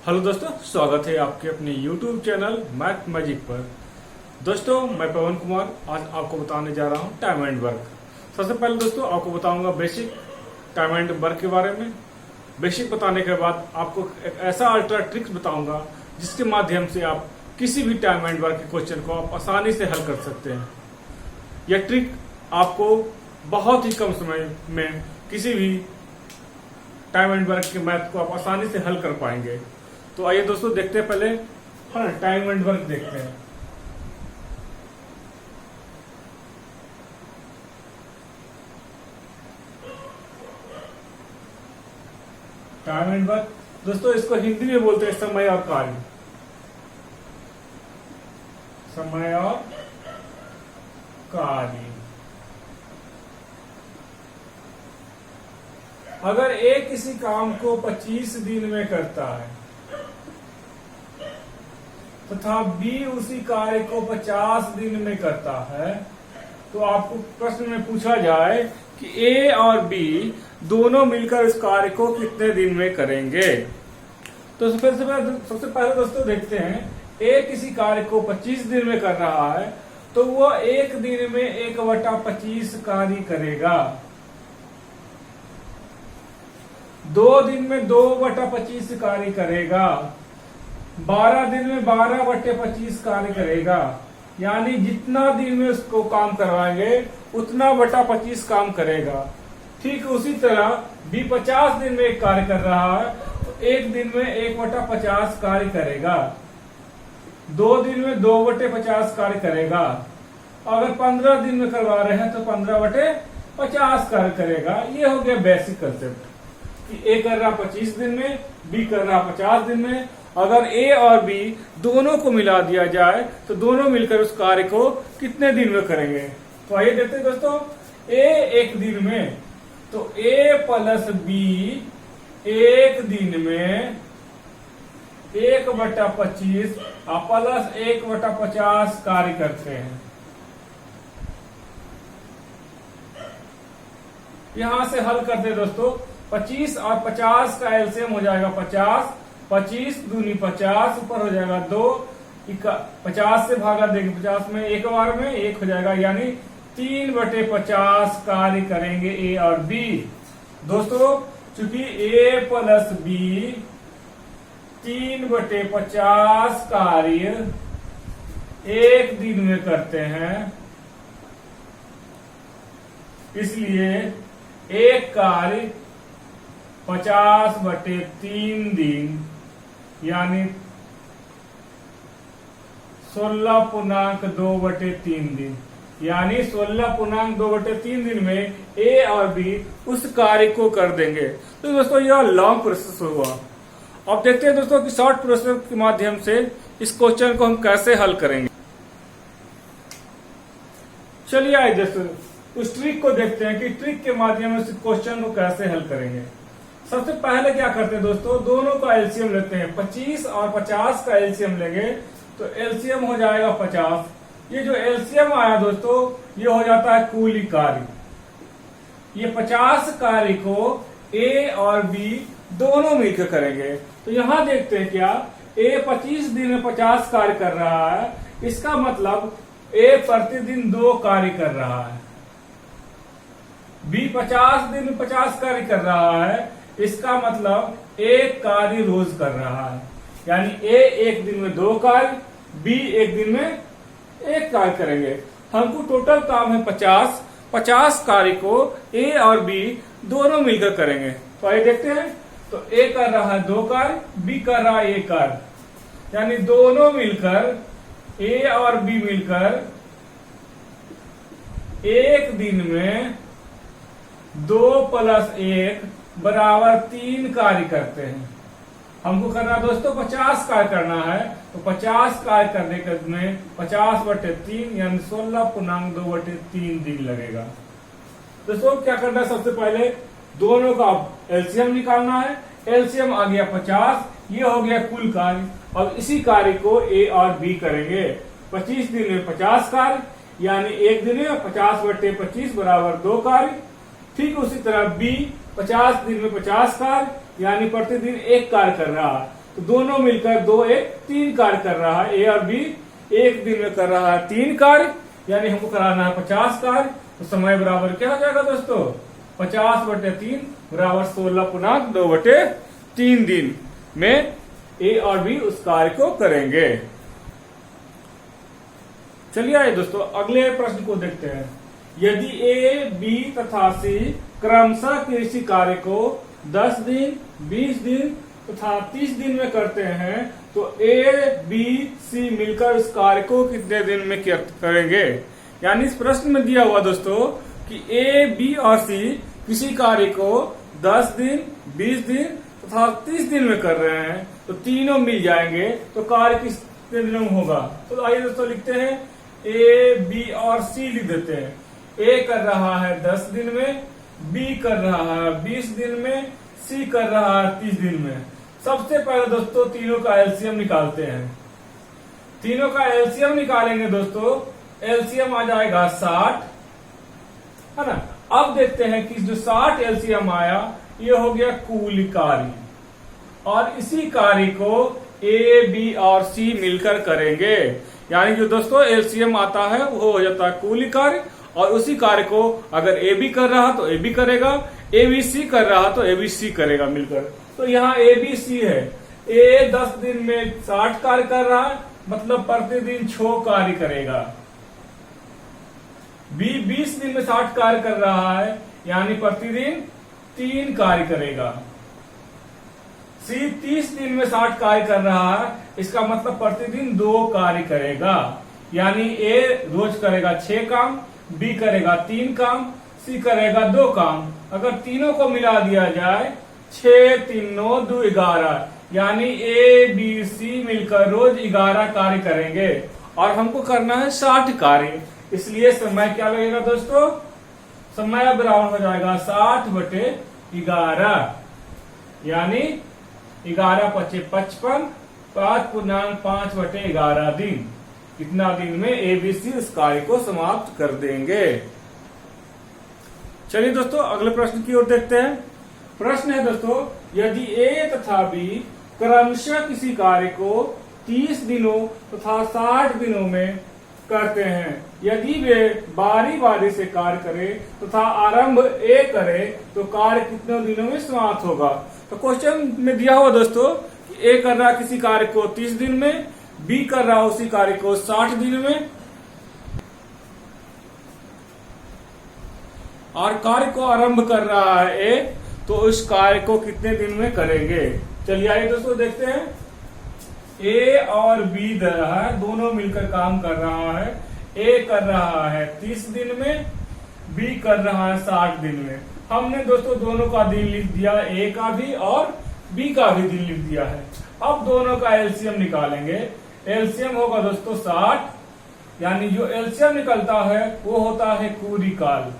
Hello दोस्तों, स्वागत है आपके अपने YouTube चैनल मैथ मैजिक पर। दोस्तों, मैं पवन कुमार आज आपको बताने जा रहा हूं टाइम एंड वर्क। सबसे पहले दोस्तों आपको बताऊंगा बेसिक टाइम एंड वर्क के बारे में। बेसिक बताने के बाद आपको एक ऐसा अल्ट्रा ट्रिक्स बताऊंगा जिसके माध्यम से आप किसी भी टाइम एंड वर्क के क्वेश्चन को आप आसानी से हल कर सकते हैं। यह ट्रिक आपको बहुत ही कम समय में किसी भी टाइम एंड वर्क के मैथ को आप आसानी से हल कर पाएंगे। तो आइए दोस्तों देखते हैं, पहले टाइम एंड वर्क देखते हैं। टाइम एंड वर्क दोस्तों इसको हिंदी में बोलते हैं समय और कार्य। समय और कार्य। अगर ए किसी काम को 25 दिन में करता है तथा बी उसी कार्य को 50 दिन में करता है, तो आपको प्रश्न में पूछा जाए कि ए और बी दोनों मिलकर इस कार्य को कितने दिन में करेंगे। तो सबसे पहले दोस्तों देखते हैं, ए किसी कार्य को 25 दिन में कर रहा है तो वह एक दिन में 1/25 कार्य करेगा। 2 दिन में 2/25 कार्य करेगा। 12 दिन में 12/25 कार्य करेगा। यानी जितना दिन में उसको काम करवाएंगे उतना बटा 25 काम करेगा। ठीक उसी तरह बी 50 दिन में एक कार्य कर रहा है तो एक दिन में 1/50 कार्य करेगा। 2 दिन में 2/50 कार्य करेगा। अगर 15 दिन में करवा रहे हैं तो 15/50 कार्य करेगा। ये हो गया बेसिक कंसेप्ट कि ए कर रहा 25 दिन में, बी कर रहा 50 दिन में। अगर ए और बी दोनों को मिला दिया जाए तो दोनों मिलकर उस कार्य को कितने दिन में करेंगे। तो आइए देखते हैं दोस्तों, ए एक दिन में, तो ए प्लस बी एक दिन में 1/25 प्लस 1/50 कार्य करते हैं। यहां से हल करते हैं दोस्तों, 25 और 50 का एलसीएम हो जाएगा 50। 25 दूनी 50, ऊपर हो जाएगा 2। 50 से भागा देंगे 50 में, एक बार में 1 हो जाएगा। यानी 3/50 कार्य करेंगे ए और बी। दोस्तों चूंकि ए प्लस बी 3/50 कार्य एक दिन में करते हैं, इसलिए एक कार्य 50/3 दिन यानी 16.2/3 दिन, यानी 16.2/3 दिन में ए और बी उस कार्य को कर देंगे। तो दोस्तों यह लॉन्ग प्रोसेस हुआ। अब देखते हैं दोस्तों कि शॉर्ट प्रोसेस के माध्यम से इस क्वेश्चन को हम कैसे हल करेंगे। चलिए आइए दोस्तों उस ट्रिक को देखते हैं कि ट्रिक के माध्यम से क्वेश्चन को कैसे हल करेंगे। सबसे पहले क्या करते हैं दोस्तों, दोनों का एलसीएम लेते हैं। 25 और 50 का एलसीएम लेंगे तो एलसीएम हो जाएगा 50। ये जो एलसीएम आया दोस्तों ये हो जाता है कुल कार्य। ये 50 कार्य को ए और बी दोनों मिलकर करेंगे। तो यहां देखते हैं क्या, ए 25 दिन में 50 कार्य कर रहा है, इसका मतलब ए प्रतिदिन 2 कार्य कर रहा है। बी 50 दिन में 50 कार्य कर रहा है, इसका मतलब एक कार्य रोज कर रहा है। यानी ए एक दिन में 2 कार्य, बी एक दिन में 1 कार्य करेंगे। हमको टोटल काम है 50। 50 कार्य को ए और बी दोनों मिलकर करेंगे। तो आइए देखते हैं, तो ए कर रहा है 2 कार्य, बी कर रहा है 1 कार्य, यानी दोनों मिलकर ए और बी मिलकर एक दिन में 2 + 1 बराबर 3 कार्य करते हैं। हमको करना दोस्तों 50 कार्य करना है, तो 50 कार्य करने के में 50/3 यानी 16.2/3 दिन लगेगा। दोस्तों क्या करना है, सबसे पहले दोनों का एलसीएम निकालना है। एलसीएम आ गया 50, ये हो गया कुल कार्य। अब इसी कार्य को ए और बी करेंगे। 25 दिन में 50 कार्य यानी एक दिन में 50/25 बराबर 2 कार्य। ठीक उसी तरह बी 50 दिन में 50 कार्य यानी प्रतिदिन 1 कार्य कर रहा है। तो दोनों मिलकर 2 1 3 कार्य कर रहा है। ए और बी एक दिन में कर रहा है 3 कार्य, यानी हमको कराना है 50 कार्य। तो समय बराबर क्या हो जाएगा दोस्तों, 50/3 बराबर 16.2/3 दिन में ए और बी उस कार्य को करेंगे। चलिए आइए दोस्तों अगले प्रश्न को देखते हैं। यदि ए, बी तथा सी क्रमशः किसी कार्य को 10 दिन, 20 दिन तथा 30 दिन में करते हैं तो ए, बी, सी मिलकर उस कार्य को कितने दिन में करेंगे। यानी इस प्रश्न में दिया हुआ दोस्तों कि ए, बी और सी किसी कार्य को 10 दिन, 20 दिन तथा 30 दिन में कर रहे हैं तो तीनों मिल जाएंगे, तो कार्य कितने दिनों में होगा। तो आइए दोस्तों लिखते हैं, ए, बी और सी लिख देते हैं। ए कर रहा है 10 दिन में, बी कर रहा है 20 दिन में, सी कर रहा है 30 दिन में। सबसे पहले दोस्तों तीनों का एलसीएम निकालते हैं। तीनों का एलसीएम निकालेंगे दोस्तों, एलसीएम आ जाएगा 60, है ना। अब देखते हैं कि जो 60 एलसीएम आया ये हो गया कुल कार्य, और इसी कार्य को ए, बी और सी मिलकर करेंगे। यानी जो दोस्तों एलसीएम आता है वो हो जाता है कुल कार्य, और उसी कार्य को अगर ए बी कर रहा तो ए बी करेगा, ए बी सी कर रहा तो ए बी सी करेगा मिलकर। तो यहाँ ए बी सी है। ए 10 दिन में 60 कार्य कर रहा है, मतलब प्रतिदिन 6 कार्य करेगा। बी 20 दिन में 60 कार्य कर रहा है, यानी प्रतिदिन 3 कार्य करेगा। सी 30 दिन में 60 कार्य कर रहा है, इसका मतलब प्रतिदिन 2 कार्य करेगा। यानी ए रोज करेगा 6 काम, बी करेगा 3 काम, सी करेगा 2 काम। अगर तीनों को मिला दिया जाए 6 3 9 2 11, यानी ए, बी, सी मिलकर रोज 11 कार्य करेंगे, और हमको करना है 60 कार्य। इसलिए समय क्या लगेगा दोस्तों, समय बराबर हो जाएगा 60/11, यानी 11 × 55, 5.5/11 दिन। इतना दिन में एबीसी इस कार्य को समाप्त कर देंगे। चलिए दोस्तों अगले प्रश्न की ओर देखते हैं। प्रश्न है दोस्तों, यदि ए तथा बी क्रमशः किसी कार्य को 30 दिनों तथा 60 दिनों में करते हैं, यदि वे बारी बारी से कार्य करें तथा आरंभ ए करे तो कार्य कितने दिनों में समाप्त होगा। तो क्वेश्चन में दिया हुआ दोस्तों कि ए कर रहा किसी कार्य को 30 दिन में, बी कर रहा उसी कार्य को 60 दिन में, और कार्य को आरंभ कर रहा है ए, तो उस कार्य को कितने दिन में करेंगे। चलिए आइए दोस्तों देखते हैं। ए और बी दे रहा है, दोनों मिलकर काम कर रहा है। ए कर रहा है 30 दिन में, बी कर रहा है 60 दिन में। हमने दोस्तों दोनों का दिन लिख दिया, ए का भी और बी का भी दिन लिख दिया है। अब दोनों का एलसीएम निकालेंगे। एलसीएम होगा दोस्तों 60, यानी जो एलसीएम निकलता है वो होता है कुल काल,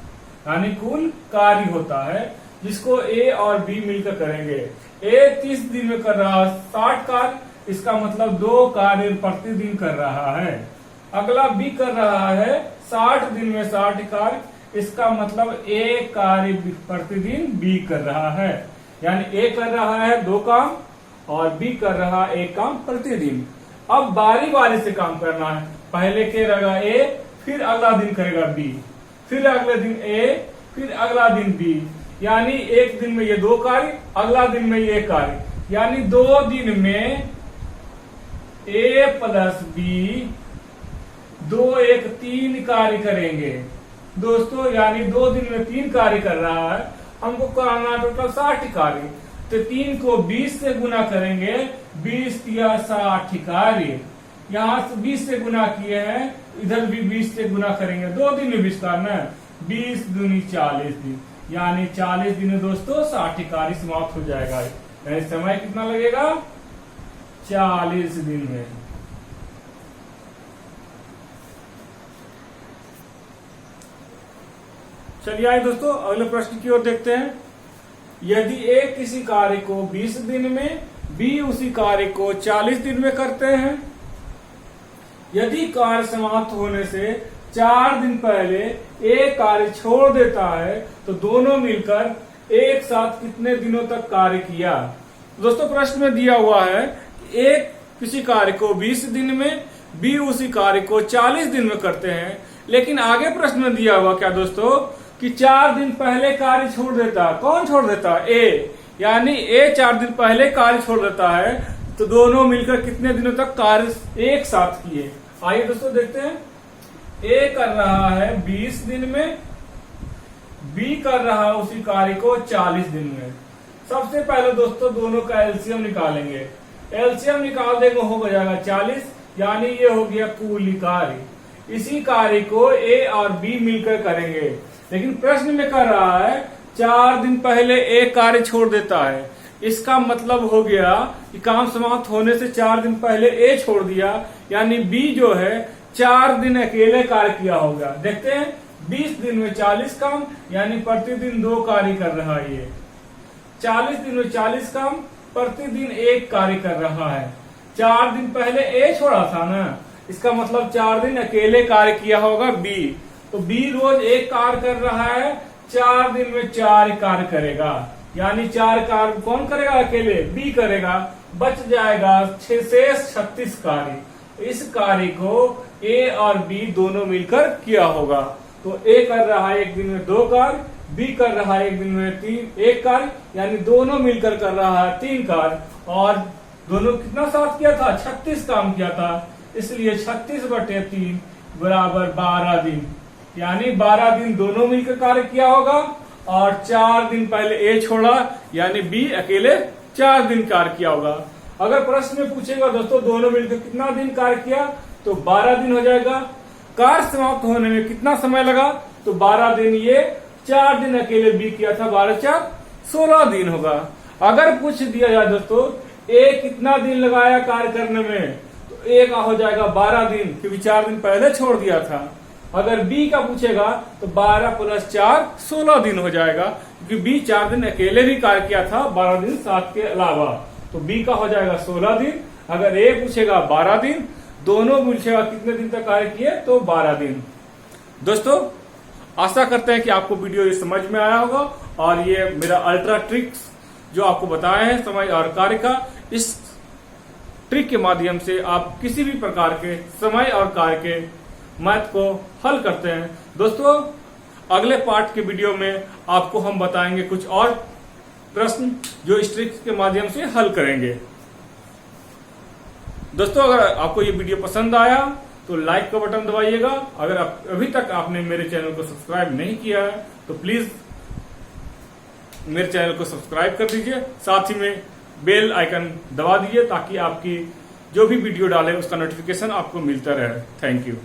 यानी कुल कार्य होता है, जिसको ए और बी मिलकर करेंगे। ए 30 दिन में कर रहा है 60 कार्य, इसका मतलब 2 कार्य प्रतिदिन कर रहा है। अगला बी कर रहा है 60 दिन में 60 कार्य, इसका मतलब 1 कार्य प्रतिदिन बी कर रहा है। यानी ए कर रहा है 2 काम और बी कर रहा है 1 काम प्रतिदिन। अब बारी बारी से काम करना है, पहले करेगा ए, फिर अगला दिन करेगा बी, फिर अगले दिन ए, फिर अगला दिन बी। यानी एक दिन में ये 2 कार्य, अगला दिन में ये कार्य, यानी 2 दिन में ए प्लस बी 2 1 3 कार्य करेंगे दोस्तों। यानी 2 दिन में 3 कार्य कर रहा है, हमको करना टोटल 60 कार्य। तो 3 को 20 से गुना करेंगे, 20 या 60 कार्य। यहाँ से 20 से गुना किए हैं, इधर भी 20 से गुना करेंगे, 2 दिन में 20 करना है, 20 दूनी 40 दिन, यानी 40 दिन में दोस्तों 60 कार्य समाप्त हो जाएगा। यानी समय कितना लगेगा, 40 दिन में। चलिए आइए दोस्तों अगले प्रश्न की ओर देखते हैं। यदि ए किसी कार्य को 20 दिन में, बी उसी कार्य को 40 दिन में करते हैं, यदि कार्य समाप्त होने से 4 दिन पहले ए कार्य छोड़ देता है तो दोनों मिलकर एक साथ कितने दिनों तक कार्य किया। दोस्तों प्रश्न में दिया हुआ है ए किसी कार्य को 20 दिन में, बी उसी कार्य को 40 दिन में करते हैं। लेकिन आगे प्रश्न में दिया हुआ क्या दोस्तों कि 4 दिन पहले कार्य छोड़ देता। कौन छोड़ देता? ए। यानी ए 4 दिन पहले कार्य छोड़ देता है, तो दोनों मिलकर कितने दिनों तक कार्य एक साथ किए। आइए दोस्तों देखते हैं। ए कर रहा है 20 दिन में, बी कर रहा है उसी कार्य को 40 दिन में। सबसे पहले दोस्तों दोनों का एलसीएम निकालेंगे। एलसीएम निकाल देंगे, हो जाएगा 40, यानी ये हो गया कुल कार्य। इसी कार्य को ए और बी मिलकर करेंगे। लेकिन प्रश्न में कह रहा है 4 दिन पहले ए कार्य छोड़ देता है। इसका मतलब हो गया कि काम समाप्त होने से 4 दिन पहले ए छोड़ दिया, यानी बी जो है 4 दिन अकेले कार्य किया होगा। देखते हैं 20 दिन में 40 काम, यानी प्रतिदिन 2 कार्य कर रहा है ये। 40 दिन में 40 काम, प्रतिदिन 1 कार्य कर रहा है। 4 दिन पहले ए छोड़ा था ना, इसका मतलब 4 दिन अकेले कार्य किया होगा बी। तो बी रोज 1 कार्य कर रहा है, 4 दिन में 4 कार्य करेगा, यानी 4 कार्य कौन करेगा? अकेले बी करेगा। बच जाएगा शेष 36 कार्य। इस कार्य को ए और बी दोनों मिलकर किया होगा। तो ए कर रहा है 1 दिन में 2 कार्य, बी कर रहा है 1 दिन में 1 कार्य, यानी दोनों मिलकर कर रहा है 3 कार्य। और दोनों कितना साथ किया था? 36 काम किया था, इसलिए 36/3 बराबर 12 दिन, यानी 12 दिन दोनों मिलकर कार्य किया होगा। और 4 दिन पहले ए छोड़ा, यानी बी अकेले 4 दिन कार्य किया होगा। अगर प्रश्न में पूछेगा दोस्तों दोनों मिलकर कितना दिन कार्य किया, तो 12 दिन हो जाएगा। कार्य समाप्त होने में कितना समय लगा, तो 12 दिन। ये 4 दिन अकेले बी किया था, 12×4 16 दिन होगा। अगर पूछ दिया जाए दोस्तों ए कितना दिन लगाया कार्य करने में, तो ए का हो जाएगा 12 दिन, क्योंकि 4 दिन पहले छोड़ दिया था। अगर बी का पूछेगा तो 12 + 4 16 दिन हो जाएगा, क्योंकि बी 4 दिन अकेले भी कार्य किया था, 12 दिन साथ के अलावा। तो बी का हो जाएगा 16 दिन। अगर ए पूछेगा 12 दिन, दोनों पूछेगा कितने दिन तक कार्य किए, तो 12 दिन। दोस्तों आशा करते हैं कि आपको वीडियो ये समझ में आया होगा, और ये मेरा अल्ट्रा ट्रिक्स जो आपको बताए हैं समय और कार्य का, इस ट्रिक के माध्यम से आप किसी भी प्रकार के समय और कार्य के मैथ को हल करते हैं। दोस्तों अगले पार्ट के वीडियो में आपको हम बताएंगे कुछ और प्रश्न जो इस ट्रिक के माध्यम से हल करेंगे। दोस्तों अगर आपको ये वीडियो पसंद आया तो लाइक का बटन दबाइएगा। अगर अभी तक आपने मेरे चैनल को सब्सक्राइब नहीं किया है तो प्लीज मेरे चैनल को सब्सक्राइब कर दीजिए, साथ ही में बेल आइकन दबा दीजिए, ताकि आपकी जो भी वीडियो डाले उसका नोटिफिकेशन आपको मिलता रहे। Thank you.